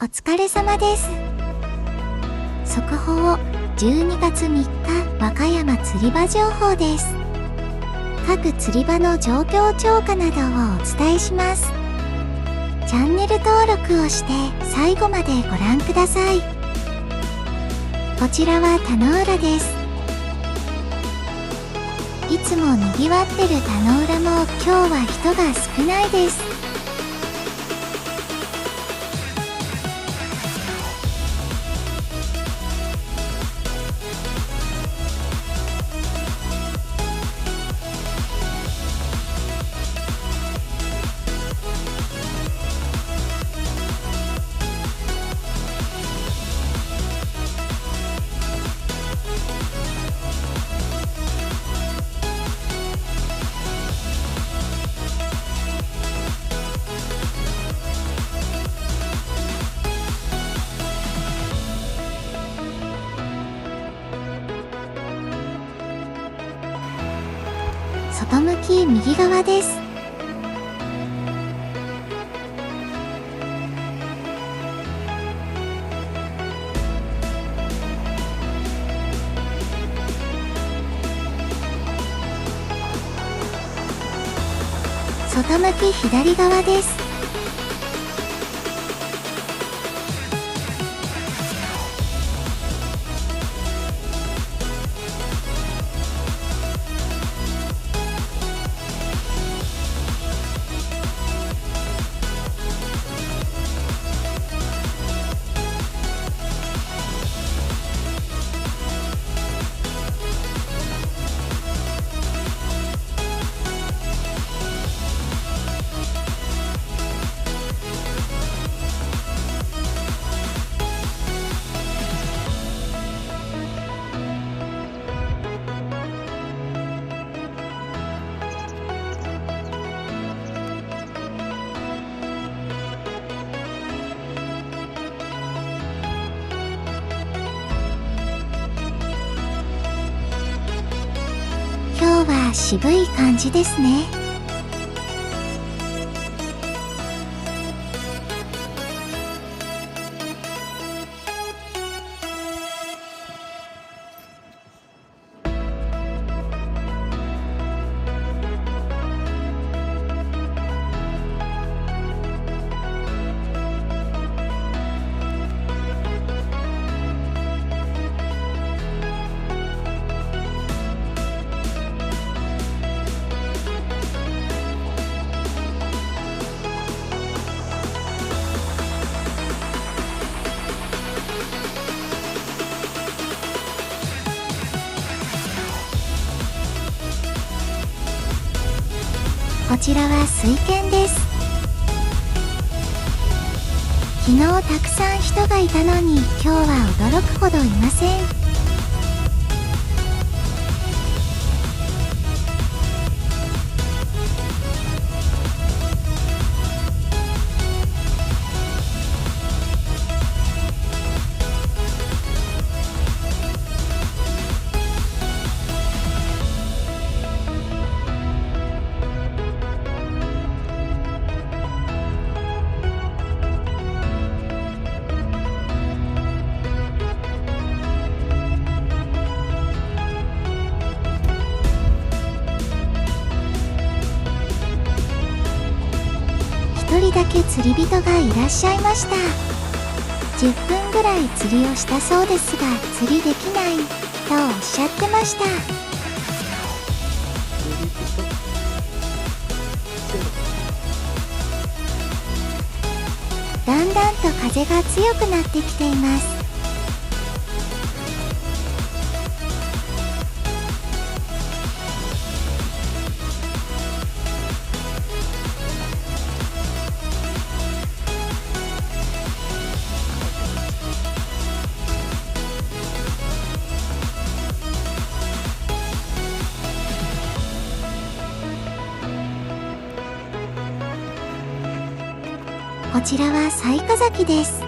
お疲れ様です。速報、12月3日、和歌山釣り場情報です。各釣り場の状況超過などをお伝えします。チャンネル登録をして最後までご覧ください。こちらは田野浦です。いつも賑わってる田野浦も今日は人が少ないです。外向き右側です。外向き左側です。今日は渋い感じですね。こちらは水剣です。昨日たくさん人がいたのに今日は驚くほどいません。一人だけ釣り人がいらっしゃいました。10分ぐらい釣りをしたそうですが釣りできないとおっしゃってました。だんだんと風が強くなってきています。こちらは雑賀崎です。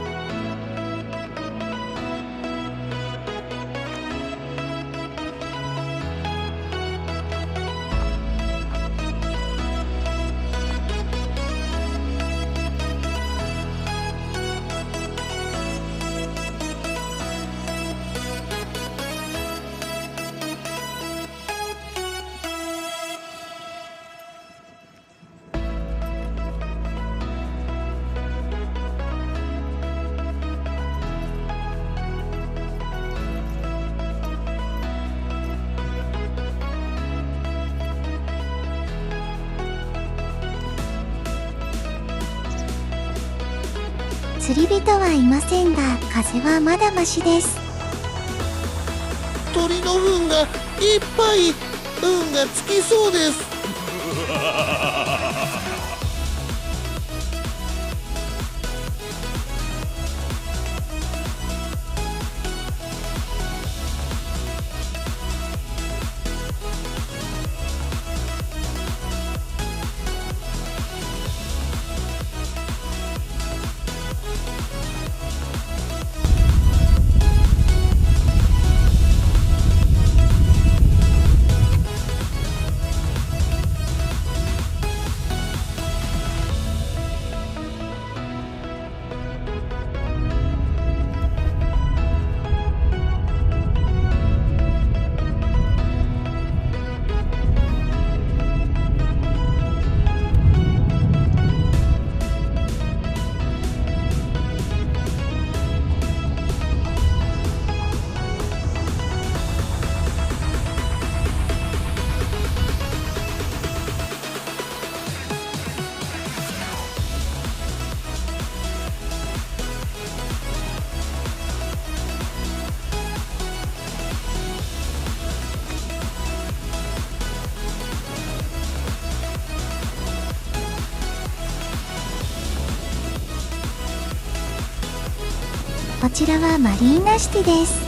釣り人はいませんが、風はまだましです。鳥の糞がいっぱい。運がつきそうです。こちらはマリーナシティです。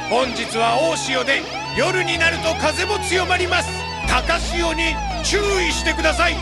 本日は大潮で夜になると風も強まります。高潮に注意してください。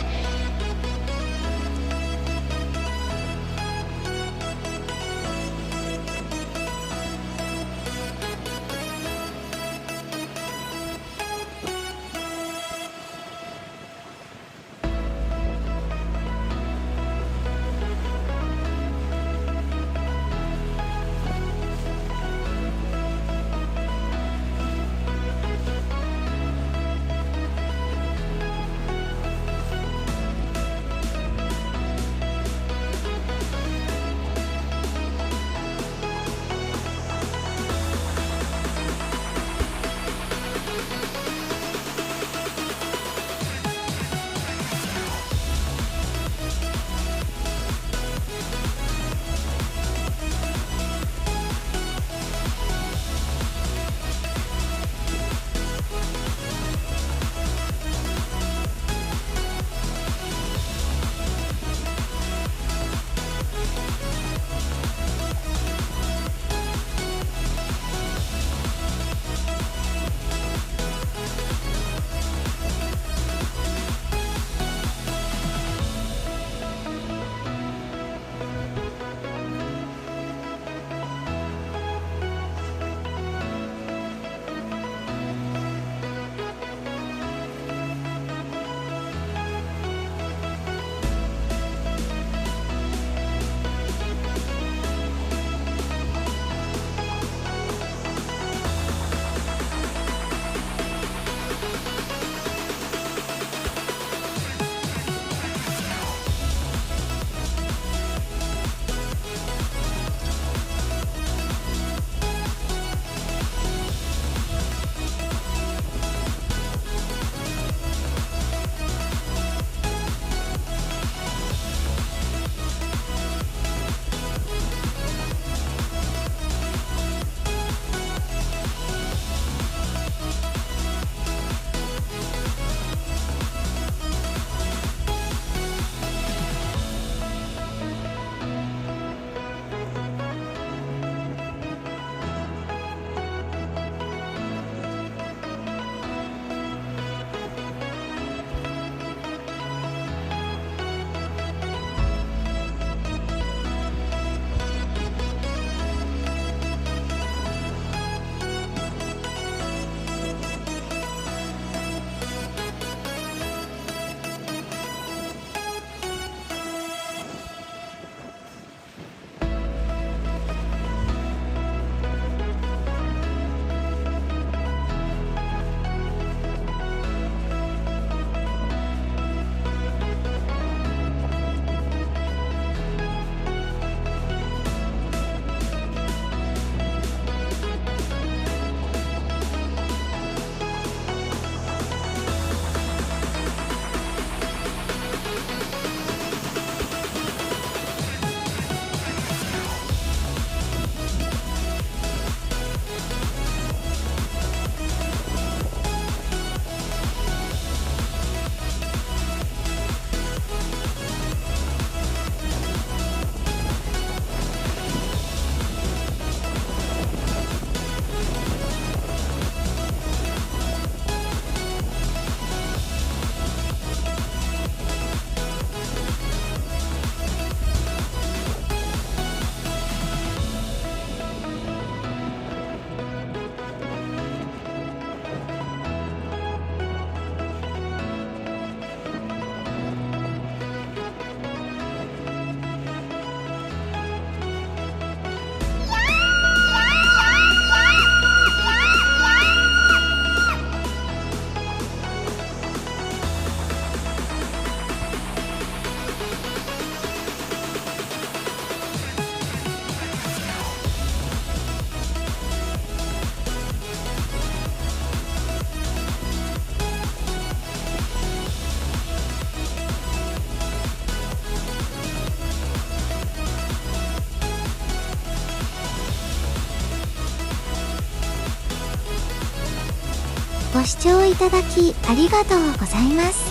ご視聴いただきありがとうございます。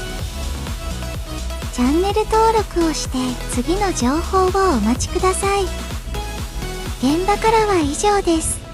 チャンネル登録をして次の情報をお待ちください。現場からは以上です。